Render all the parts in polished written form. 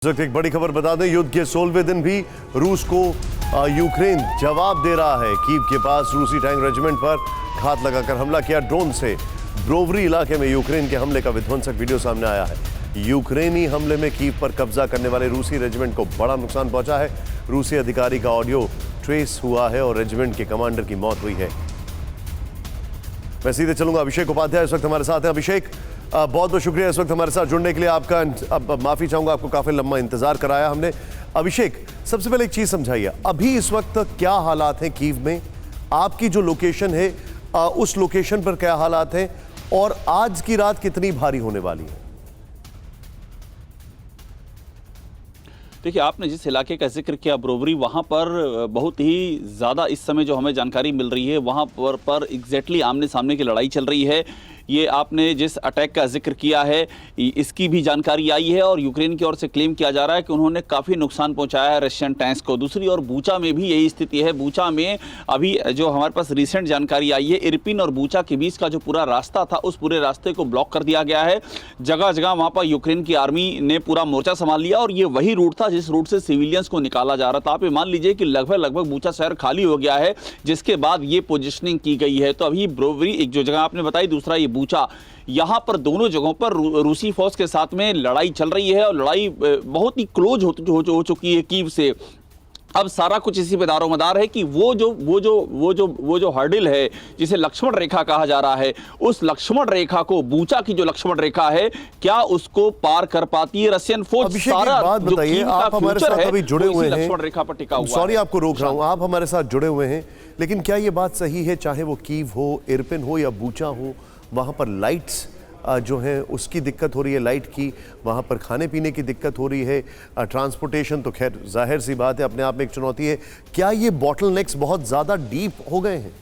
इस वक्त एक बड़ी खबर बता दें, युद्ध के 16वें दिन भी रूस को यूक्रेन जवाब दे रहा है। कीव के पास रूसी टैंक रेजिमेंट पर घात लगाकर हमला किया ड्रोन से। ब्रोवरी इलाके में यूक्रेन के हमले का विध्वंसक वीडियो सामने आया है। यूक्रेनी हमले में कीव पर कब्जा करने वाले रूसी रेजिमेंट को बड़ा नुकसान पहुंचा है। रूसी अधिकारी का ऑडियो ट्रेस हुआ है और रेजिमेंट के कमांडर की मौत हुई है। मैं सीधे चलूंगा, अभिषेक उपाध्याय इस वक्त हमारे साथ हैं। अभिषेक, बहुत बहुत शुक्रिया इस वक्त हमारे साथ जुड़ने के लिए आपका। अब माफी चाहूंगा, आपको काफी लंबा इंतजार कराया हमने। अभिषेक, सबसे पहले एक चीज समझाइए, अभी इस वक्त क्या हालात हैं कीव में? आपकी जो लोकेशन है उस लोकेशन पर क्या हालात हैं और आज की रात कितनी भारी होने वाली है? देखिए, आपने जिस इलाके का जिक्र किया ब्रोवरी, वहाँ पर बहुत ही ज़्यादा इस समय जो हमें जानकारी मिल रही है, वहाँ पर एग्जैक्टली आमने सामने की लड़ाई चल रही है। ये आपने जिस अटैक का जिक्र किया है इसकी भी जानकारी आई है और यूक्रेन की ओर से क्लेम किया जा रहा है कि उन्होंने काफ़ी नुकसान पहुंचाया है रशियन टैंक्स को। दूसरी ओर बूचा में भी यही स्थिति है। बूचा में अभी जो हमारे पास रिसेंट जानकारी आई है, इरपिन और बूचा के बीच का जो पूरा रास्ता था उस पूरे रास्ते को ब्लॉक कर दिया गया है। जगह जगह वहाँ पर यूक्रेन की आर्मी ने पूरा मोर्चा संभाल लिया और ये वही रूट था जिस रूट से सिविलियंस को निकाला जा रहा था। आप ये मान लीजिए कि लगभग बूचा शहर खाली हो गया है, जिसके बाद ये पोजिशनिंग की गई है। तो अभी ब्रोवरी एक जो जगह आपने बताई, दूसरा ये बूचा, यहाँ पर दोनों जगहों पर रूसी फौज के साथ में लड़ाई चल रही है और लड़ाई बहुत ही क्लोज हो चुकी है कीव से। अब सारा कुछ इसी पे दारोमदार है कि वो जो हर्डिल है जिसे लक्ष्मण रेखा कहा जा रहा है, उस लक्ष्मण रेखा को, बूचा की जो लक्ष्मण रेखा है, क्या उसको पार कर पाती है रशियन फौज? सारा बात बताइए, आप हमारे साथ अभी जुड़े हुए हैं, लक्ष्मण रेखा पर टिका हुआ। सॉरी आपको रोक रहा हूं, आप हमारे साथ जुड़े हुए हैं, लेकिन क्या ये बात सही है, चाहे वो कीव हो, इरपिन हो या बूचा हो, वहां पर लाइट्स जो है उसकी दिक्कत हो रही है, लाइट की, वहाँ पर खाने पीने की दिक्कत हो रही है, ट्रांसपोर्टेशन तो खैर जाहिर सी बात है अपने आप में एक चुनौती है। क्या ये बॉटलनेक्स बहुत ज़्यादा डीप हो गए हैं?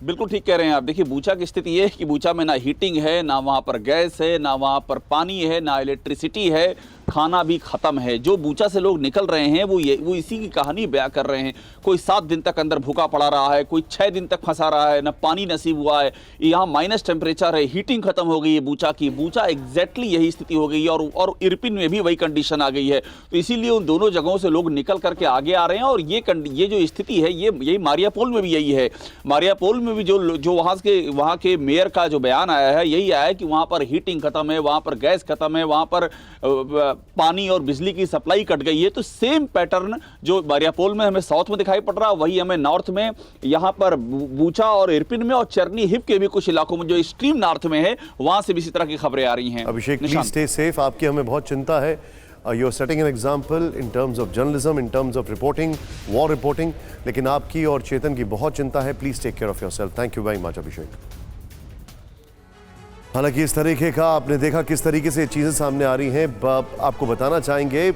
बिल्कुल ठीक कह रहे हैं आप। देखिए, बूचा की स्थिति ये है कि बूचा में ना हीटिंग है, ना वहाँ पर गैस है, ना वहाँ पर पानी है, ना इलेक्ट्रिसिटी है, खाना भी ख़त्म है। जो बूचा से लोग निकल रहे हैं वो इसी की कहानी बयां कर रहे हैं। कोई 7 दिन तक अंदर भूखा पड़ा रहा है, कोई 6 दिन तक फंसा रहा है, ना पानी नसीब हुआ है, यहाँ माइनस टेम्परेचर है, हीटिंग खत्म हो गई है बूचा की। बूचा एग्जैक्टली यही स्थिति हो गई है और इरपिन में भी वही कंडीशन आ गई है। तो इसीलिए उन दोनों जगहों से लोग निकल करके आगे आ रहे हैं और ये जो स्थिति है यही मारियापोल में भी यही है। मारियापोल में भी जो वहाँ के मेयर का जो बयान आया है यही आया है कि वहाँ पर हीटिंग खत्म है, वहाँ पर गैस खत्म है, वहाँ पर पानी और बिजली की सप्लाई कट गई है। तो सेम पैटर्न जो मारियापोल में हमें साउथ में दिखाई पड़ रहा है वही हमें नॉर्थ में, यहाँ पर बूचा और इरपिन में और चर्नी हिप के भी कुछ इलाकों में जो एक्सट्रीम नॉर्थ में है वहां से भी इसी तरह की खबरें आ रही हैं। अभिषेक, प्लीज स्टे सेफ, आपकी हमें बहुत चिंता है। You are setting an example in terms of journalism, in terms of reporting, war reporting, लेकिन आपकी और चेतन की बहुत चिंता है। Please take care of yourself. Thank you very much Abhishek. हालांकि इस तरीके का आपने देखा किस तरीके से चीज़ें सामने आ रही हैं। आपको बताना चाहेंगे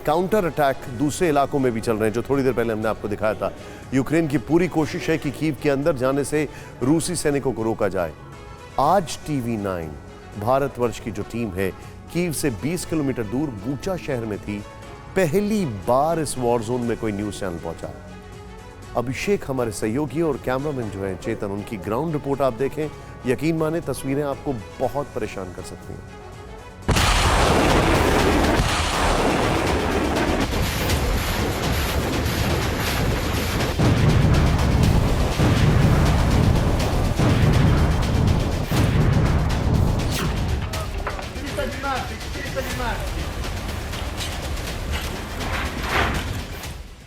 काउंटर अटैक दूसरे इलाकों में भी चल रहे हैं, जो थोड़ी देर पहले हमने आपको दिखाया था। यूक्रेन की पूरी कोशिश है कि कीव के अंदर जाने से रूसी सैनिकों को रोका जाए। आज TV9 भारतवर्ष की जो टीम है कीव से 20 किलोमीटर दूर बूचा शहर में थी। पहली बार इस वॉर जोन में कोई न्यूज़ चैनल पहुंचा। अभिषेक हमारे सहयोगी और कैमरामैन जो है चेतन, उनकी ग्राउंड रिपोर्ट आप देखें, यकीन माने तस्वीरें आपको बहुत परेशान कर सकती हैं।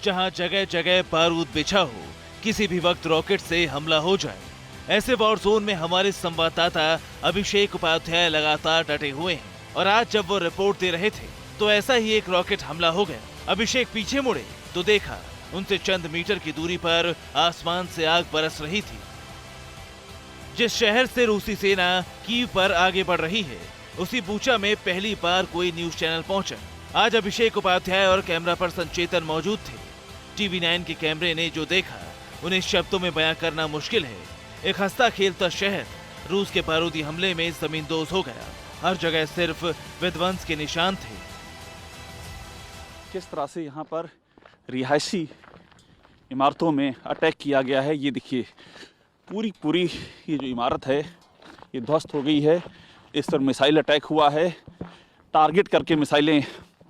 जहां जगह जगह बारूद बिछा हो, किसी भी वक्त रॉकेट से हमला हो जाए, ऐसे वॉर जोन में हमारे संवाददाता अभिषेक उपाध्याय लगातार डटे हुए हैं। और आज जब वो रिपोर्ट दे रहे थे तो ऐसा ही एक रॉकेट हमला हो गया। अभिषेक पीछे मुड़े तो देखा उनसे चंद मीटर की दूरी पर आसमान से आग बरस रही थी। जिस शहर से रूसी सेना कीव पर आगे बढ़ रही है, उसी बूचा में पहली बार कोई न्यूज चैनल पहुंचा। आज अभिषेक उपाध्याय और कैमरा पर्सन चेतन मौजूद थे। TV9 के कैमरे ने जो देखा उन्हें शब्दों में बयां करना मुश्किल है। एक हंसता खेलता शहर रूस के बारूदी हमले में जमींदोज हो गया। हर जगह सिर्फ विध्वंस के निशान थे। किस तरह से यहाँ पर रिहायशी इमारतों में अटैक किया गया है, ये देखिए, पूरी ये जो इमारत है ये ध्वस्त हो गई है। इस पर मिसाइल अटैक हुआ है। टारगेट करके मिसाइलें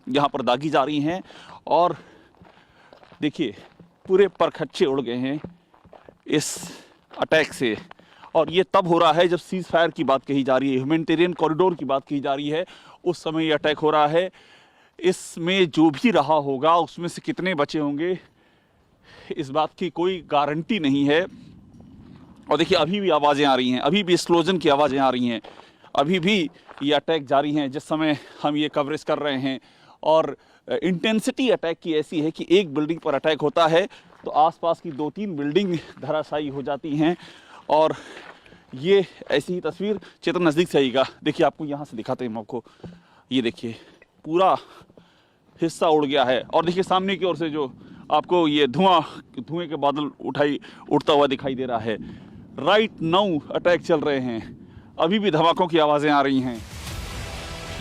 यहाँ पर दागी जा रही हैं और देखिए पूरे परखच्चे उड़ गए हैं इस अटैक से। और ये तब हो रहा है जब सीज़ फायर की बात कही जा रही है, ह्यूमैनिटेरियन कॉरिडोर की बात कही जा रही है, उस समय ये अटैक हो रहा है। इसमें जो भी रहा होगा उसमें से कितने बचे होंगे इस बात की कोई गारंटी नहीं है। और देखिए अभी भी आवाज़ें आ रही हैं, अभी भी एक्सप्लोजन की आवाज़ें आ रही हैं, अभी भी ये अटैक जारी हैं जिस समय हम ये कवरेज कर रहे हैं। और इंटेंसिटी अटैक की ऐसी है कि एक बिल्डिंग पर अटैक होता है तो आसपास की 2-3 बिल्डिंग धराशायी हो जाती हैं। और ये ऐसी ही तस्वीर चेतन नज़दीक से आएगा, देखिए आपको यहाँ से दिखाते हैं हम आपको, ये देखिए पूरा हिस्सा उड़ गया है। और देखिए सामने की ओर से जो आपको ये धुएं के बादल उड़ता हुआ दिखाई दे रहा है। राइट नाउ अटैक चल रहे हैं, अभी भी धमाकों की आवाज़ें आ रही हैं।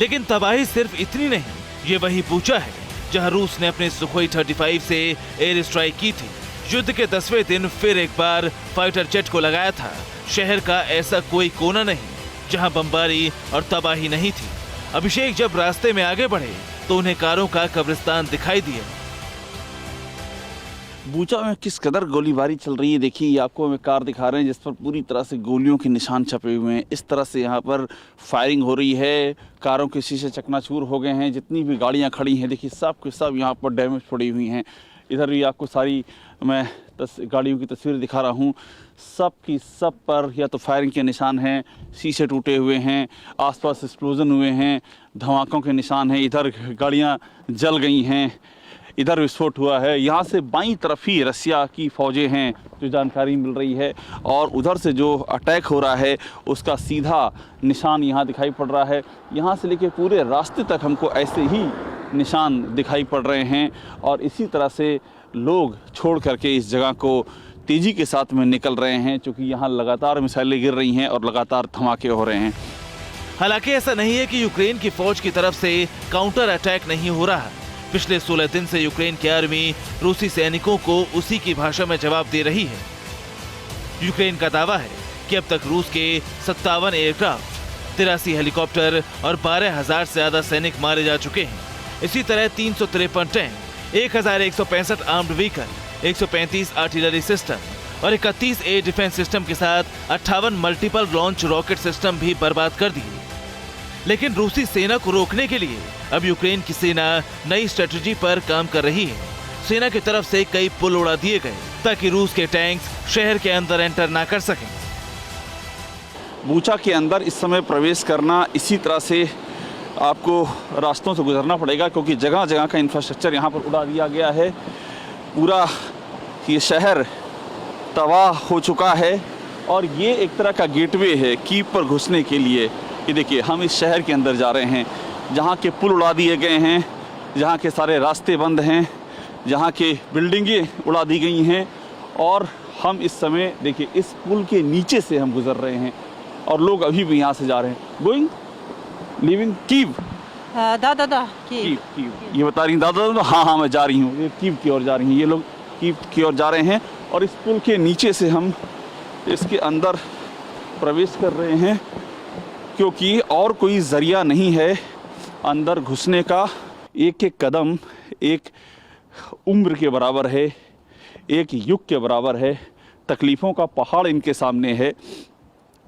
लेकिन तबाही सिर्फ इतनी नहीं, ये वही बूचा है जहां रूस ने अपने सुखोई 35 से एयर स्ट्राइक की थी। युद्ध के 10वें दिन फिर एक बार फाइटर जेट को लगाया था। शहर का ऐसा कोई कोना नहीं जहां बमबारी और तबाही नहीं थी। अभिषेक जब रास्ते में आगे बढ़े तो उन्हें कारों का कब्रिस्तान दिखाई दिया। बूचा में किस कदर गोलीबारी चल रही है, देखिए ये आपको हमें कार दिखा रहे हैं जिस पर पूरी तरह से गोलियों के निशान छपे हुए हैं। इस तरह से यहाँ पर फायरिंग हो रही है, कारों के शीशे चकनाचूर हो गए हैं, जितनी भी गाड़ियाँ खड़ी हैं देखिए सब के सब यहाँ पर डैमेज पड़ी हुई हैं। इधर भी आपको सारी मैं गाड़ियों की तस्वीर दिखा रहा हूँ, सब की सब पर या तो फायरिंग के निशान हैं, शीशे टूटे हुए हैं, आसपास एक्सप्लोजन हुए हैं, धमाकों के निशान हैं, इधर गाड़ियाँ जल गई हैं, इधर विस्फोट हुआ है। यहाँ से बाईं तरफ ही रसिया की फ़ौजें हैं जो जानकारी मिल रही है। और उधर से जो अटैक हो रहा है उसका सीधा निशान यहाँ दिखाई पड़ रहा है। यहाँ से लेके पूरे रास्ते तक हमको ऐसे ही निशान दिखाई पड़ रहे हैं। और इसी तरह से लोग छोड़ करके इस जगह को तेज़ी के साथ में निकल रहे हैं, क्योंकि यहाँ लगातार मिसाइलें गिर रही हैं और लगातार धमाके हो रहे हैं। हालांकि ऐसा नहीं है कि यूक्रेन की फौज की तरफ से काउंटर अटैक नहीं हो रहा। पिछले 16 दिन से यूक्रेन की आर्मी रूसी सैनिकों को उसी की भाषा में जवाब दे रही है। यूक्रेन का दावा है कि अब तक रूस के 57 एयरक्राफ्ट, 83 हेलीकॉप्टर और 12,000 से ज्यादा सैनिक मारे जा चुके हैं। इसी तरह 353 tank, 1,165 armed vehicle, 135 artillery system और 31 एयर डिफेंस सिस्टम के साथ 58 मल्टीपल लॉन्च रॉकेट सिस्टम भी बर्बाद कर दिए। लेकिन रूसी सेना को रोकने के लिए अब यूक्रेन की सेना नई स्ट्रेटजी पर काम कर रही है। सेना की तरफ से कई पुल उड़ा दिए गए ताकि रूस के टैंक्स शहर के अंदर एंटर ना कर सकें। बूचा के अंदर इस समय प्रवेश करना इसी तरह से आपको रास्तों से गुजरना पड़ेगा, क्योंकि जगह जगह का इंफ्रास्ट्रक्चर यहाँ पर उड़ा दिया गया है। पूरा ये शहर तबाह हो चुका है और ये एक तरह का गेटवे है कीव पर घुसने के लिए। ये देखिए हम इस शहर के अंदर जा रहे हैं, जहाँ के पुल उड़ा दिए गए हैं, जहाँ के सारे रास्ते बंद हैं, जहाँ के बिल्डिंगें उड़ा दी गई हैं। और हम इस समय देखिए इस पुल के नीचे से हम गुजर रहे हैं और लोग अभी भी यहाँ से जा रहे हैं। गोइंग लिविंग कीव, दादा कीव ये बता रही हैं दादा, हाँ मैं जा रही हूँ, ये कीव की ओर जा रही हैं, ये लोग कीव की ओर जा रहे हैं। और इस पुल के नीचे से हम इसके अंदर प्रवेश कर रहे हैं, क्योंकि और कोई ज़रिया नहीं है अंदर घुसने का। एक एक कदम एक उम्र के बराबर है, एक युग के बराबर है। तकलीफ़ों का पहाड़ इनके सामने है,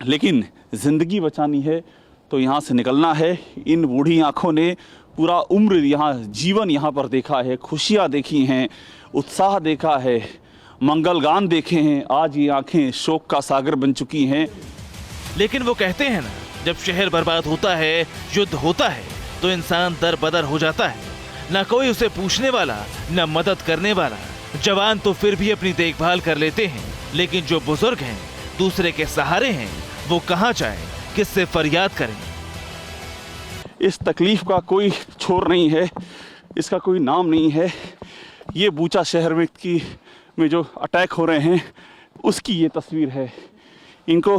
लेकिन ज़िंदगी बचानी है तो यहाँ से निकलना है। इन बूढ़ी आँखों ने पूरा उम्र यहाँ जीवन यहाँ पर देखा है, खुशियाँ देखी हैं, उत्साह देखा है, मंगल गान देखे हैं। आज ये आँखें शोक का सागर बन चुकी हैं। लेकिन वो कहते हैं ना, जब शहर बर्बाद होता है, युद्ध होता है, तो इंसान दर बदर हो जाता है। ना कोई उसे पूछने वाला, ना मदद करने वाला। जवान तो फिर भी अपनी देखभाल कर लेते हैं, लेकिन जो बुजुर्ग हैं, दूसरे के सहारे हैं, वो कहाँ जाएं, किससे फरियाद करें। इस तकलीफ का कोई छोर नहीं है, इसका कोई नाम नहीं है। ये बूचा शहर में जो अटैक हो रहे हैं उसकी ये तस्वीर है। इनको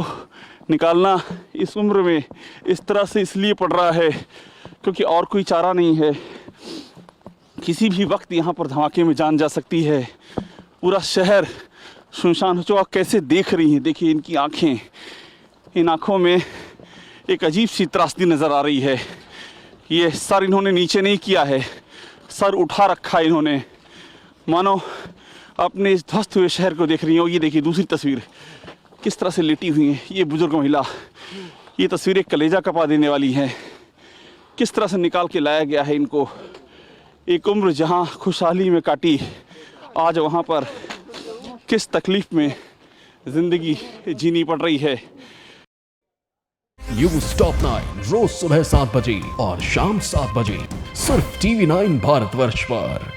निकालना इस उम्र में इस तरह से इसलिए पड़ रहा है क्योंकि और कोई चारा नहीं है। किसी भी वक्त यहाँ पर धमाके में जान जा सकती है। पूरा शहर सुनसान हो चुका। कैसे देख रही हैं, देखिए इनकी आँखें, इन आँखों में एक अजीब सी त्रासदी नज़र आ रही है। ये सर इन्होंने नीचे नहीं किया है, सर उठा रखा है इन्होंने, मानो अपने इस ध्वस्त हुए शहर को देख रही हो। ये देखिए दूसरी तस्वीर, किस तरह से लेटी हुई है ये बुजुर्ग महिला। ये तस्वीर एक कलेजा कपा देने वाली है। किस तरह से निकाल के लाया गया है इनको। एक उम्र जहाँ खुशहाली में काटी, आज वहाँ पर किस तकलीफ में जिंदगी जीनी पड़ रही है। न्यूज़ टॉप 9 रोज सुबह 7 बजे और शाम 7 बजे सिर्फ TV9 भारतवर्ष पर।